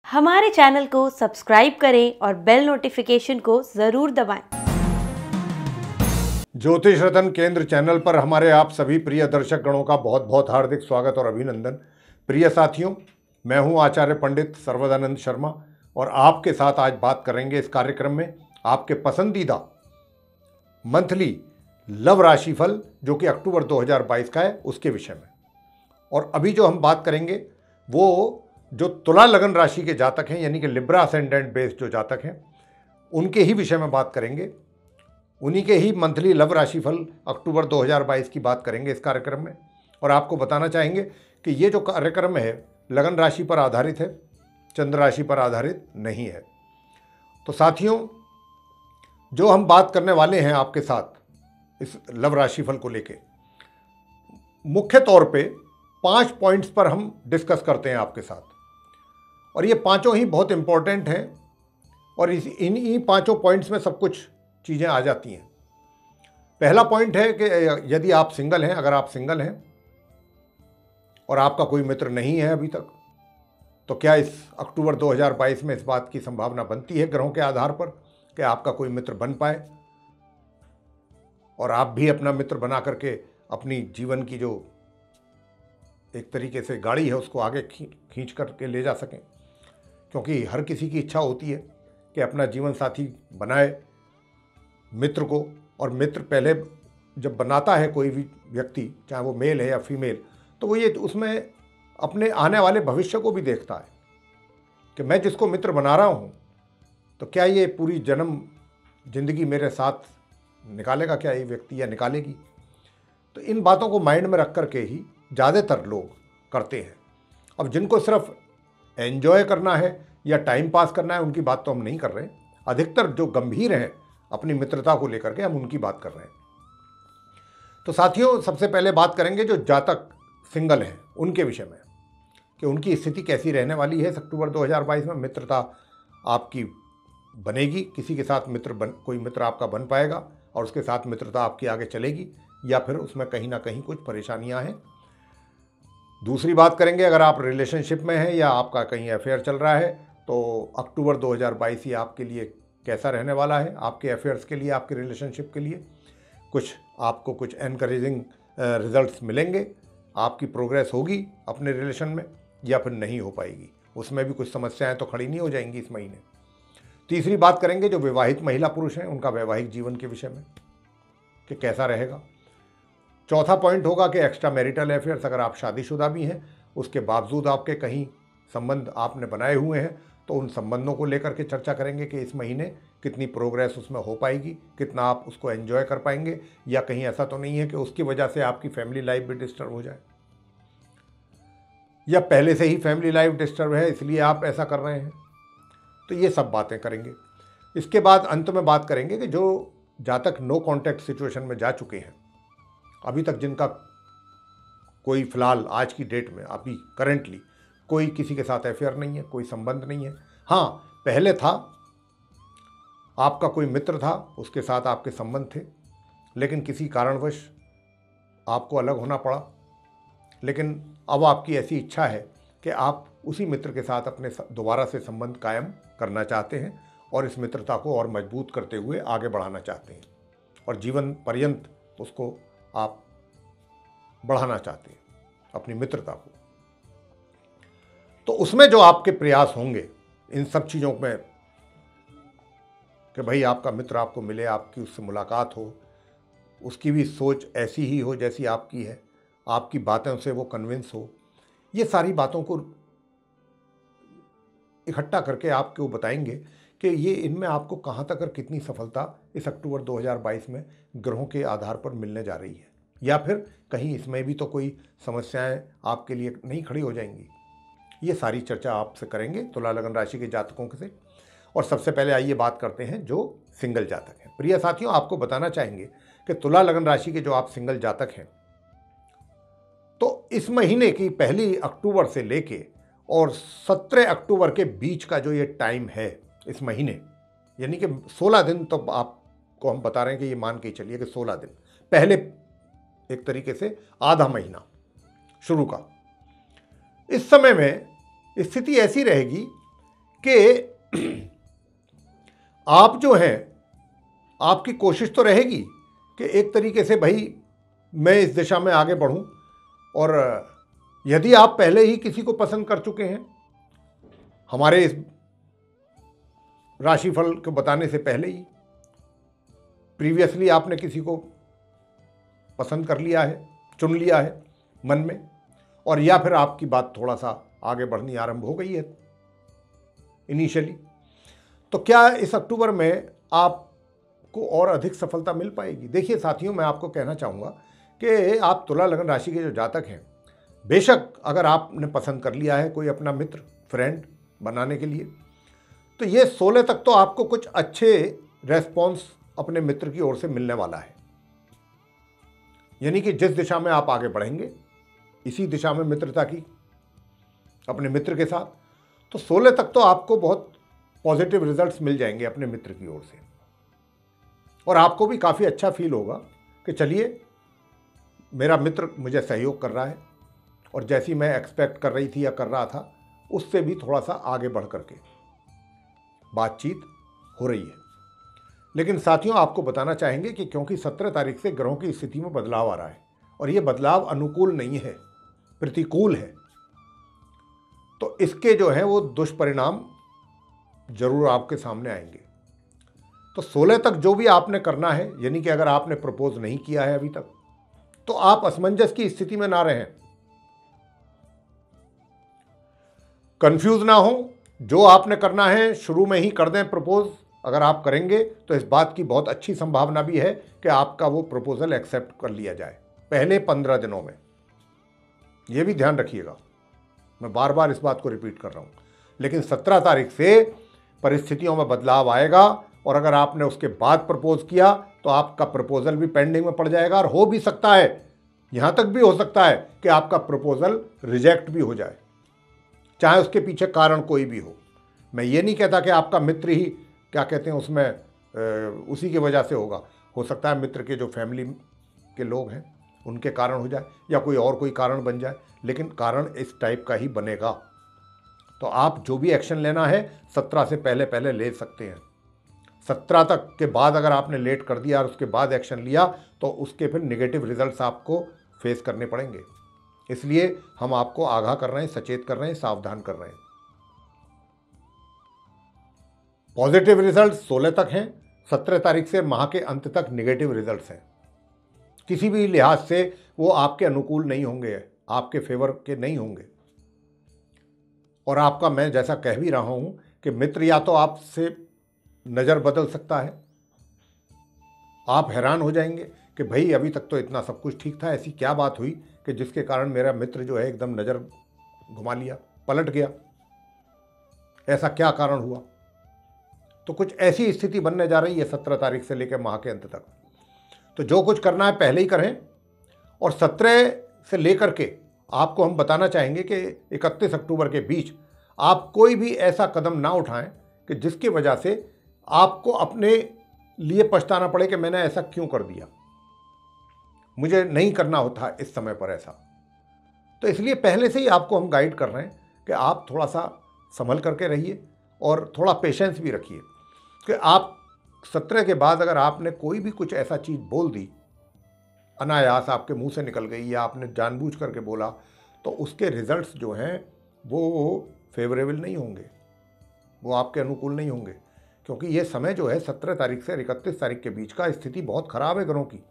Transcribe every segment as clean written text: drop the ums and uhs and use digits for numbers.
हमारे चैनल को सब्सक्राइब करें और बेल नोटिफिकेशन को ज़रूर दबाएं। ज्योतिष रतन केंद्र चैनल पर हमारे आप सभी प्रिय दर्शक गणों का बहुत बहुत हार्दिक स्वागत और अभिनंदन। प्रिय साथियों, मैं हूं आचार्य पंडित सर्वदानंद शर्मा और आपके साथ आज बात करेंगे इस कार्यक्रम में आपके पसंदीदा मंथली लव राशिफल जो कि अक्टूबर 2022 का है उसके विषय में। और अभी जो हम बात करेंगे वो जो तुला लगन राशि के जातक हैं, यानी कि लिब्रा असेंडेंट बेस्ड जो जातक हैं, उनके ही विषय में बात करेंगे। उन्हीं के ही मंथली लव राशिफल अक्टूबर 2022 की बात करेंगे इस कार्यक्रम में। और आपको बताना चाहेंगे कि ये जो कार्यक्रम है लगन राशि पर आधारित है, चंद्र राशि पर आधारित नहीं है। तो साथियों, जो हम बात करने वाले हैं आपके साथ इस लव राशिफल को लेके, मुख्य तौर पे 5 पॉइंट्स पर हम डिस्कस करते हैं आपके साथ, और ये पांचों ही बहुत इंपॉर्टेंट हैं। और इन्हीं पांचों पॉइंट्स में सब कुछ चीज़ें आ जाती हैं। पहला पॉइंट है कि यदि आप सिंगल हैं, अगर आप सिंगल हैं और आपका कोई मित्र नहीं है अभी तक, तो क्या इस अक्टूबर 2022 में इस बात की संभावना बनती है ग्रहों के आधार पर कि आपका कोई मित्र बन पाए और आप भी अपना मित्र बना करके अपनी जीवन की जो एक तरीके से गाड़ी है उसको आगे खींच करके ले जा सकें। क्योंकि हर किसी की इच्छा होती है कि अपना जीवन साथी बनाए मित्र को, और मित्र पहले जब बनाता है कोई भी व्यक्ति, चाहे वो मेल है या फीमेल, तो वो ये उसमें अपने आने वाले भविष्य को भी देखता है कि मैं जिसको मित्र बना रहा हूँ तो क्या ये पूरी जन्म जिंदगी मेरे साथ निकालेगा, क्या ये व्यक्ति या निकालेगी। तो इन बातों को माइंड में रख करके ही ज़्यादातर लोग करते हैं। अब जिनको सिर्फ एंजॉय करना है या टाइम पास करना है उनकी बात तो हम नहीं कर रहे हैं। अधिकतर जो गंभीर हैं अपनी मित्रता को लेकर के, हम उनकी बात कर रहे हैं। तो साथियों, सबसे पहले बात करेंगे जो जातक सिंगल हैं उनके विषय में, कि उनकी स्थिति कैसी रहने वाली है इस अक्टूबर 2022 में। मित्रता आपकी बनेगी, किसी के साथ कोई मित्र आपका बन पाएगा और उसके साथ मित्रता आपकी आगे चलेगी, या फिर उसमें कहीं ना कहीं कुछ परेशानियां हैं। दूसरी बात करेंगे, अगर आप रिलेशनशिप में हैं या आपका कहीं अफेयर चल रहा है, तो अक्टूबर 2022 ही आपके लिए कैसा रहने वाला है, आपके अफेयर्स के लिए, आपके रिलेशनशिप के लिए। आपको कुछ एनकरेजिंग रिजल्ट्स मिलेंगे, आपकी प्रोग्रेस होगी अपने रिलेशन में, या फिर नहीं हो पाएगी, उसमें भी कुछ समस्याएं तो खड़ी नहीं हो जाएंगी इस महीने। तीसरी बात करेंगे जो विवाहित महिला पुरुष हैं उनका वैवाहिक जीवन के विषय में कि कैसा रहेगा। चौथा पॉइंट होगा कि एक्स्ट्रा मैरिटल अफेयर्स, अगर आप शादीशुदा भी हैं उसके बावजूद आपके कहीं संबंध आपने बनाए हुए हैं, तो उन संबंधों को लेकर के चर्चा करेंगे कि इस महीने कितनी प्रोग्रेस उसमें हो पाएगी, कितना आप उसको एंजॉय कर पाएंगे, या कहीं ऐसा तो नहीं है कि उसकी वजह से आपकी फैमिली लाइफ भी डिस्टर्ब हो जाए, या पहले से ही फैमिली लाइफ डिस्टर्ब है इसलिए आप ऐसा कर रहे हैं। तो ये सब बातें करेंगे। इसके बाद अंत में बात करेंगे कि जो जातक नो कॉन्टैक्ट सिचुएशन में जा चुके हैं अभी तक, जिनका कोई फिलहाल आज की डेट में अभी करेंटली कोई किसी के साथ अफेयर नहीं है, कोई संबंध नहीं है। हाँ, पहले था, आपका कोई मित्र था, उसके साथ आपके संबंध थे, लेकिन किसी कारणवश आपको अलग होना पड़ा। लेकिन अब आपकी ऐसी इच्छा है कि आप उसी मित्र के साथ अपने दोबारा से संबंध कायम करना चाहते हैं और इस मित्रता को और मजबूत करते हुए आगे बढ़ाना चाहते हैं और जीवन पर्यंत उसको आप बढ़ाना चाहते हैं अपनी मित्रता को। तो उसमें जो आपके प्रयास होंगे इन सब चीज़ों में, कि भाई आपका मित्र आपको मिले, आपकी उससे मुलाकात हो, उसकी भी सोच ऐसी ही हो जैसी आपकी है, आपकी बातों से वो कन्विंस हो, ये सारी बातों को इकट्ठा करके आपको बताएंगे कि ये इनमें आपको कहाँ तक और कितनी सफलता इस अक्टूबर 2022 में ग्रहों के आधार पर मिलने जा रही है, या फिर कहीं इसमें भी तो कोई समस्याएं आपके लिए नहीं खड़ी हो जाएंगी। ये सारी चर्चा आपसे करेंगे तुला लगन राशि के जातकों से। और सबसे पहले आइए बात करते हैं जो सिंगल जातक हैं। प्रिय साथियों, आपको बताना चाहेंगे कि तुला लगन राशि के जो आप सिंगल जातक हैं, तो इस महीने की 1 अक्टूबर से लेके और 17 अक्टूबर के बीच का जो ये टाइम है इस महीने, यानी कि 16 दिन, तो आपको हम बता रहे हैं कि ये मान के चलिए कि 16 दिन, पहले एक तरीके से आधा महीना शुरू का, इस समय में स्थिति ऐसी रहेगी कि आप जो हैं, आपकी कोशिश तो रहेगी कि एक तरीके से भाई मैं इस दिशा में आगे बढ़ूं, और यदि आप पहले ही किसी को पसंद कर चुके हैं, हमारे इस राशिफल को बताने से पहले ही प्रीवियसली आपने किसी को पसंद कर लिया है, चुन लिया है मन में, और या फिर आपकी बात थोड़ा सा आगे बढ़नी आरंभ हो गई है इनिशियली, तो क्या इस अक्टूबर में आपको और अधिक सफलता मिल पाएगी? देखिए साथियों, मैं आपको कहना चाहूँगा कि आप तुला लग्न राशि के जो जातक हैं, बेशक अगर आपने पसंद कर लिया है कोई अपना मित्र, फ्रेंड बनाने के लिए, तो ये 16 तक तो आपको कुछ अच्छे रेस्पॉन्स अपने मित्र की ओर से मिलने वाला है। यानी कि जिस दिशा में आप आगे बढ़ेंगे, इसी दिशा में मित्रता की अपने मित्र के साथ, तो 16 तक तो आपको बहुत पॉजिटिव रिजल्ट्स मिल जाएंगे अपने मित्र की ओर से, और आपको भी काफ़ी अच्छा फील होगा कि चलिए मेरा मित्र मुझे सहयोग कर रहा है, और जैसी मैं एक्सपेक्ट कर रही थी या कर रहा था उससे भी थोड़ा सा आगे बढ़ करके बातचीत हो रही है। लेकिन साथियों, आपको बताना चाहेंगे कि क्योंकि 17 तारीख से ग्रहों की स्थिति में बदलाव आ रहा है, और ये बदलाव अनुकूल नहीं है, प्रतिकूल है, तो इसके जो है वो दुष्परिणाम जरूर आपके सामने आएंगे। तो 16 तक जो भी आपने करना है, यानी कि अगर आपने प्रपोज नहीं किया है अभी तक, तो आप असमंजस की स्थिति में ना रहें, कंफ्यूज ना हो, जो आपने करना है शुरू में ही कर दें प्रपोज। अगर आप करेंगे तो इस बात की बहुत अच्छी संभावना भी है कि आपका वो प्रपोजल एक्सेप्ट कर लिया जाए पहले 15 दिनों में। ये भी ध्यान रखिएगा, मैं बार बार इस बात को रिपीट कर रहा हूँ। लेकिन 17 तारीख से परिस्थितियों में बदलाव आएगा, और अगर आपने उसके बाद प्रपोज किया तो आपका प्रपोजल भी पेंडिंग में पड़ जाएगा, और हो भी सकता है, यहाँ तक भी हो सकता है कि आपका प्रपोजल रिजेक्ट भी हो जाए, चाहे उसके पीछे कारण कोई भी हो। मैं ये नहीं कहता कि आपका मित्र ही क्या कहते हैं उसमें उसी की वजह से होगा, हो सकता है मित्र के जो फैमिली के लोग हैं उनके कारण हो जाए, या कोई कारण बन जाए, लेकिन कारण इस टाइप का ही बनेगा। तो आप जो भी एक्शन लेना है 17 से पहले ले सकते हैं। 17 तक के बाद अगर आपने लेट कर दिया और उसके बाद एक्शन लिया तो उसके फिर नेगेटिव रिजल्ट्स आपको फेस करने पड़ेंगे। इसलिए हम आपको आगाह कर रहे हैं, सचेत कर रहे हैं, सावधान कर रहे हैं। पॉजिटिव रिजल्ट 16 तक हैं, 17 तारीख से माह के अंत तक नेगेटिव रिजल्ट्स हैं। किसी भी लिहाज से वो आपके अनुकूल नहीं होंगे, आपके फेवर के नहीं होंगे। और आपका, मैं जैसा कह भी रहा हूं कि मित्र या तो आपसे नज़र बदल सकता है, आप हैरान हो जाएंगे कि भाई अभी तक तो इतना सब कुछ ठीक था, ऐसी क्या बात हुई कि जिसके कारण मेरा मित्र जो है एकदम नज़र घुमा लिया, पलट गया, ऐसा क्या कारण हुआ। तो कुछ ऐसी स्थिति बनने जा रही है 17 तारीख से लेकर माह के अंत तक। तो जो कुछ करना है पहले ही करें, और 17 से लेकर के आपको हम बताना चाहेंगे कि 31 अक्टूबर के बीच आप कोई भी ऐसा कदम ना उठाएं कि जिसकी वजह से आपको अपने लिए पछताना पड़े कि मैंने ऐसा क्यों कर दिया, मुझे नहीं करना होता इस समय पर ऐसा। तो इसलिए पहले से ही आपको हम गाइड कर रहे हैं कि आप थोड़ा सा संभल करके रहिए और थोड़ा पेशेंस भी रखिए कि आप 17 के बाद अगर आपने कोई भी कुछ ऐसा चीज़ बोल दी, अनायास आपके मुंह से निकल गई या आपने जानबूझ करके बोला, तो उसके रिजल्ट्स जो हैं वो फेवरेबल नहीं होंगे, वो आपके अनुकूल नहीं होंगे। क्योंकि ये समय जो है 17 तारीख से 31 तारीख के बीच का स्थिति बहुत ख़राब है ग्रहों की।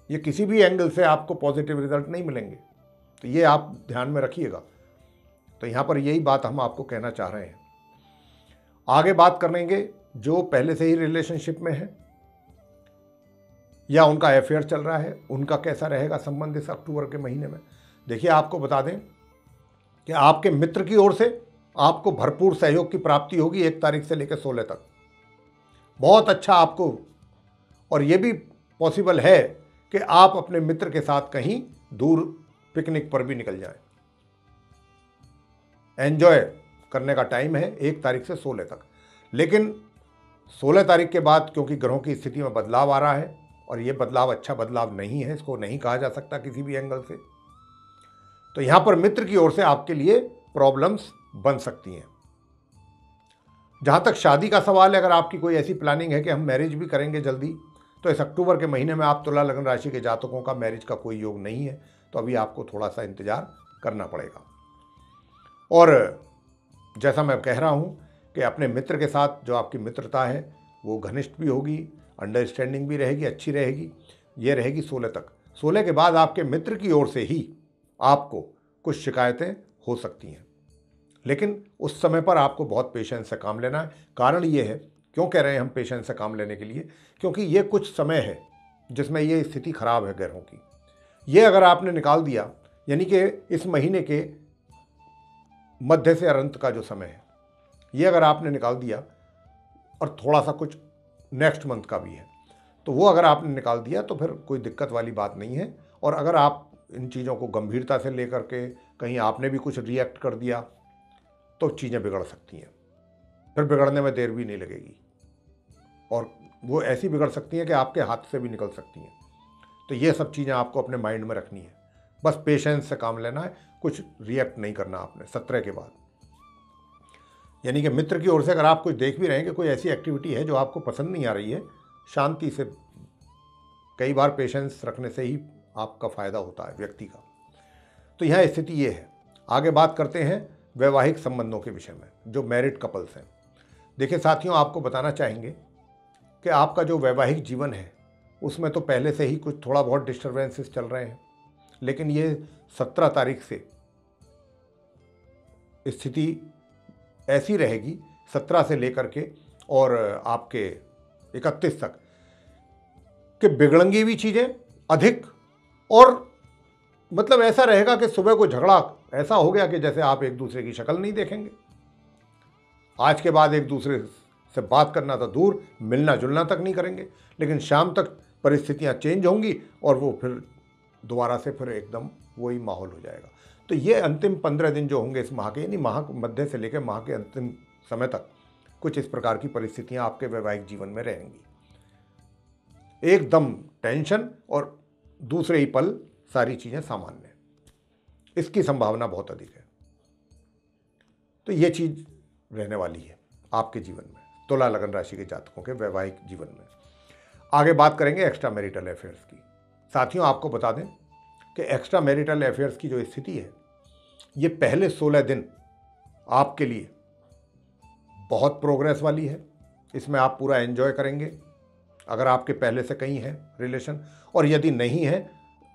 ये किसी भी एंगल से आपको पॉजिटिव रिजल्ट नहीं मिलेंगे, तो ये आप ध्यान में रखिएगा। तो यहाँ पर यही बात हम आपको कहना चाह रहे हैं। आगे बात करेंगे जो पहले से ही रिलेशनशिप में है या उनका अफेयर चल रहा है, उनका कैसा रहेगा संबंध इस अक्टूबर के महीने में। देखिए, आपको बता दें कि आपके मित्र की ओर से आपको भरपूर सहयोग की प्राप्ति होगी 1 तारीख से लेकर 16 तक। बहुत अच्छा आपको, और ये भी पॉसिबल है कि आप अपने मित्र के साथ कहीं दूर पिकनिक पर भी निकल जाएं। एंजॉय करने का टाइम है 1 तारीख से 16 तक। लेकिन 16 तारीख के बाद क्योंकि ग्रहों की स्थिति में बदलाव आ रहा है, और ये बदलाव अच्छा बदलाव नहीं है, इसको नहीं कहा जा सकता किसी भी एंगल से, तो यहाँ पर मित्र की ओर से आपके लिए प्रॉब्लम्स बन सकती हैं। जहाँ तक शादी का सवाल है, अगर आपकी कोई ऐसी प्लानिंग है कि हम मैरिज भी करेंगे जल्दी, तो इस अक्टूबर के महीने में आप तुला लगन राशि के जातकों का मैरिज का कोई योग नहीं है, तो अभी आपको थोड़ा सा इंतजार करना पड़ेगा। और जैसा मैं कह रहा हूँ कि अपने मित्र के साथ जो आपकी मित्रता है वो घनिष्ठ भी होगी, अंडरस्टैंडिंग भी रहेगी, अच्छी रहेगी। ये रहेगी 16 तक। 16 के बाद आपके मित्र की ओर से ही आपको कुछ शिकायतें हो सकती हैं, लेकिन उस समय पर आपको बहुत पेशेंस से काम लेना है। कारण ये है, क्यों कह रहे हैं हम पेशेंस से काम लेने के लिए, क्योंकि ये कुछ समय है जिसमें ये स्थिति खराब है ग्रहों की। ये अगर आपने निकाल दिया, यानी कि इस महीने के मध्य से अंत का जो समय है, ये अगर आपने निकाल दिया, और थोड़ा सा कुछ नेक्स्ट मंथ का भी है, तो वो अगर आपने निकाल दिया तो फिर कोई दिक्कत वाली बात नहीं है। और अगर आप इन चीज़ों को गंभीरता से लेकर के कहीं आपने भी कुछ रिएक्ट कर दिया तो चीज़ें बिगड़ सकती हैं, फिर बिगड़ने में देर भी नहीं लगेगी, और वो ऐसी बिगड़ सकती हैं कि आपके हाथ से भी निकल सकती हैं। तो ये सब चीज़ें आपको अपने माइंड में रखनी है। बस पेशेंस से काम लेना है, कुछ रिएक्ट नहीं करना आपने 17 के बाद। यानी कि मित्र की ओर से अगर आप कुछ देख भी रहे हैं कि कोई ऐसी एक्टिविटी है जो आपको पसंद नहीं आ रही है, शांति से, कई बार पेशेंस रखने से ही आपका फ़ायदा होता है व्यक्ति का। तो यह स्थिति ये है। आगे बात करते हैं वैवाहिक संबंधों के विषय में, जो मैरिड कपल्स हैं। देखिए साथियों, आपको बताना चाहेंगे कि आपका जो वैवाहिक जीवन है उसमें तो पहले से ही कुछ थोड़ा बहुत डिस्टर्बेंसेस चल रहे हैं, लेकिन ये 17 तारीख से स्थिति ऐसी रहेगी, 17 से लेकर के और आपके 31 तक, कि बिगड़ेंगी भी चीज़ें अधिक, और मतलब ऐसा रहेगा कि सुबह को झगड़ा ऐसा हो गया कि जैसे आप एक दूसरे की शक्ल नहीं देखेंगे। आज के बाद एक दूसरे से बात करना तो दूर, मिलना जुलना तक नहीं करेंगे, लेकिन शाम तक परिस्थितियां चेंज होंगी और वो फिर दोबारा से फिर एकदम वही माहौल हो जाएगा। तो ये अंतिम 15 दिन जो होंगे इस माह के, यानी माह मध्य से लेकर माह के अंतिम समय तक, कुछ इस प्रकार की परिस्थितियां आपके वैवाहिक जीवन में रहेंगी। एकदम टेंशन और दूसरे ही पल सारी चीज़ें सामान्य, इसकी संभावना बहुत अधिक है। तो ये चीज़ रहने वाली है आपके जीवन में, तुला लगन राशि के जातकों के वैवाहिक जीवन में। आगे बात करेंगे एक्स्ट्रा मैरिटल अफेयर्स की। साथियों, आपको बता दें कि एक्स्ट्रा मैरिटल अफेयर्स की जो स्थिति है, ये पहले 16 दिन आपके लिए बहुत प्रोग्रेस वाली है। इसमें आप पूरा एंजॉय करेंगे अगर आपके पहले से कहीं है रिलेशन, और यदि नहीं है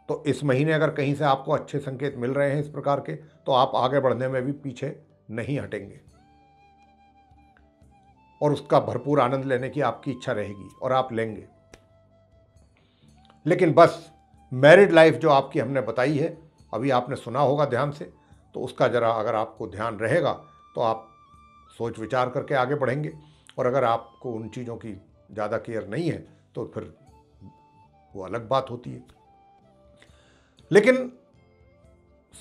तो इस महीने अगर कहीं से आपको अच्छे संकेत मिल रहे हैं इस प्रकार के, तो आप आगे बढ़ने में भी पीछे नहीं हटेंगे और उसका भरपूर आनंद लेने की आपकी इच्छा रहेगी और आप लेंगे। लेकिन बस मैरिड लाइफ जो आपकी हमने बताई है, अभी आपने सुना होगा ध्यान से, तो उसका ज़रा अगर आपको ध्यान रहेगा तो आप सोच विचार करके आगे बढ़ेंगे, और अगर आपको उन चीज़ों की ज़्यादा केयर नहीं है तो फिर वो अलग बात होती है। लेकिन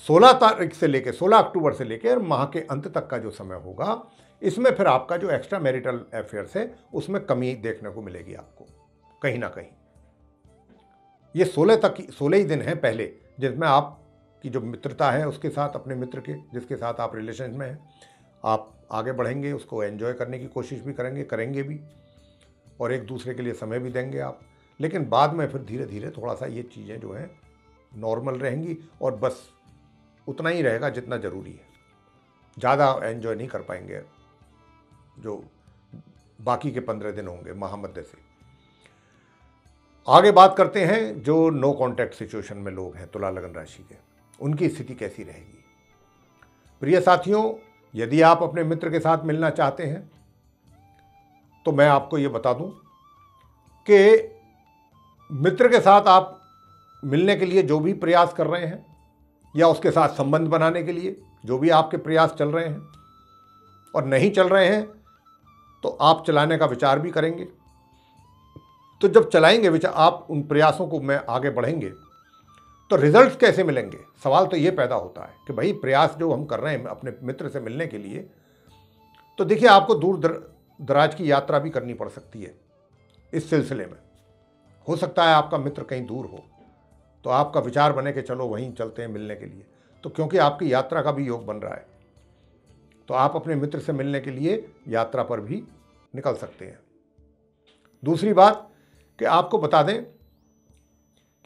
16 तारीख से लेकर 16 अक्टूबर से लेकर माह के अंत तक का जो समय होगा, इसमें फिर आपका जो एक्स्ट्रा मैरिटल अफेयर्स है उसमें कमी देखने को मिलेगी आपको कहीं ना कहीं। ये 16 ही दिन हैं पहले, जिसमें आपकी जो मित्रता है उसके साथ, अपने मित्र के जिसके साथ आप रिलेशन में हैं, आप आगे बढ़ेंगे, उसको एंजॉय करने की कोशिश भी करेंगे भी, और एक दूसरे के लिए समय भी देंगे आप। लेकिन बाद में फिर धीरे धीरे थोड़ा सा ये चीज़ें जो हैं नॉर्मल रहेंगी, और बस उतना ही रहेगा जितना ज़रूरी है। ज़्यादा एंजॉय नहीं कर पाएंगे जो बाकी के 15 दिन होंगे महामध्य से। आगे बात करते हैं जो नो कॉन्टैक्ट सिचुएशन में लोग हैं तुला लगन राशि के, उनकी स्थिति कैसी रहेगी। प्रिय साथियों, यदि आप अपने मित्र के साथ मिलना चाहते हैं तो मैं आपको ये बता दूं कि मित्र के साथ आप मिलने के लिए जो भी प्रयास कर रहे हैं, या उसके साथ संबंध बनाने के लिए जो भी आपके प्रयास चल रहे हैं और नहीं चल रहे हैं, तो आप चलाने का विचार भी करेंगे। तो जब चलाएंगे विचार, आप उन प्रयासों को में आगे बढ़ेंगे, तो रिजल्ट्स कैसे मिलेंगे, सवाल तो ये पैदा होता है कि भाई प्रयास जो हम कर रहे हैं अपने मित्र से मिलने के लिए, तो देखिए आपको दूर दराज की यात्रा भी करनी पड़ सकती है। इस सिलसिले में हो सकता है आपका मित्र कहीं दूर हो, तो आपका विचार बने कि चलो वहीं चलते हैं मिलने के लिए, तो क्योंकि आपकी यात्रा का भी योग बन रहा है, तो आप अपने मित्र से मिलने के लिए यात्रा पर भी निकल सकते हैं। दूसरी बात कि आपको बता दें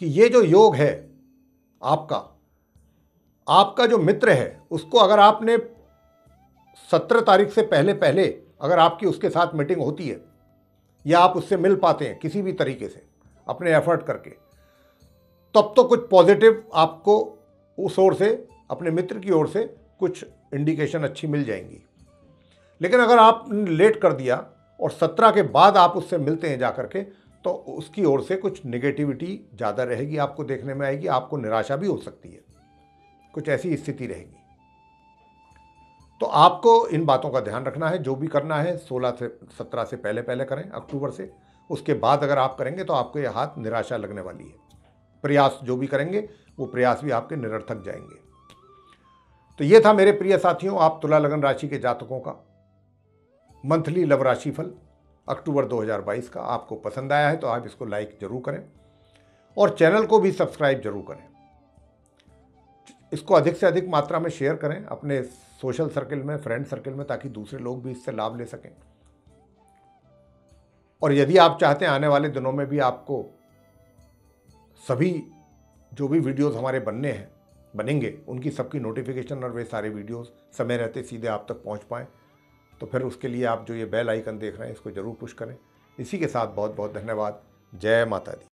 कि ये जो योग है आपका जो मित्र है उसको अगर आपने 17 तारीख से पहले पहले अगर आपकी उसके साथ मीटिंग होती है या आप उससे मिल पाते हैं किसी भी तरीके से अपने एफर्ट करके, तब तो कुछ पॉजिटिव आपको उस ओर से, अपने मित्र की ओर से कुछ इंडिकेशन अच्छी मिल जाएंगी। लेकिन अगर आप लेट कर दिया और 17 के बाद आप उससे मिलते हैं जा करके, तो उसकी ओर से कुछ नेगेटिविटी ज़्यादा रहेगी, आपको देखने में आएगी, आपको निराशा भी हो सकती है, कुछ ऐसी स्थिति रहेगी। तो आपको इन बातों का ध्यान रखना है। जो भी करना है 16 से 17 से पहले पहले करें, अक्टूबर से। उसके बाद अगर आप करेंगे तो आपको ये हाथ निराशा लगने वाली है। प्रयास जो भी करेंगे वो प्रयास भी आपके निरर्थक जाएंगे। तो ये था मेरे प्रिय साथियों, आप तुला लगन राशि के जातकों का मंथली लव राशिफल अक्टूबर 2022 का। आपको पसंद आया है तो आप इसको लाइक जरूर करें और चैनल को भी सब्सक्राइब जरूर करें। इसको अधिक से अधिक मात्रा में शेयर करें अपने सोशल सर्कल में, फ्रेंड सर्कल में, ताकि दूसरे लोग भी इससे लाभ ले सकें। और यदि आप चाहते हैं आने वाले दिनों में भी आपको सभी जो भी वीडियोस हमारे बनेंगे उनकी सबकी नोटिफिकेशन और वे सारे वीडियोस समय रहते सीधे आप तक पहुंच पाएँ, तो फिर उसके लिए आप जो ये बेल आइकन देख रहे हैं इसको ज़रूर पुश करें। इसी के साथ बहुत बहुत धन्यवाद। जय माता दी।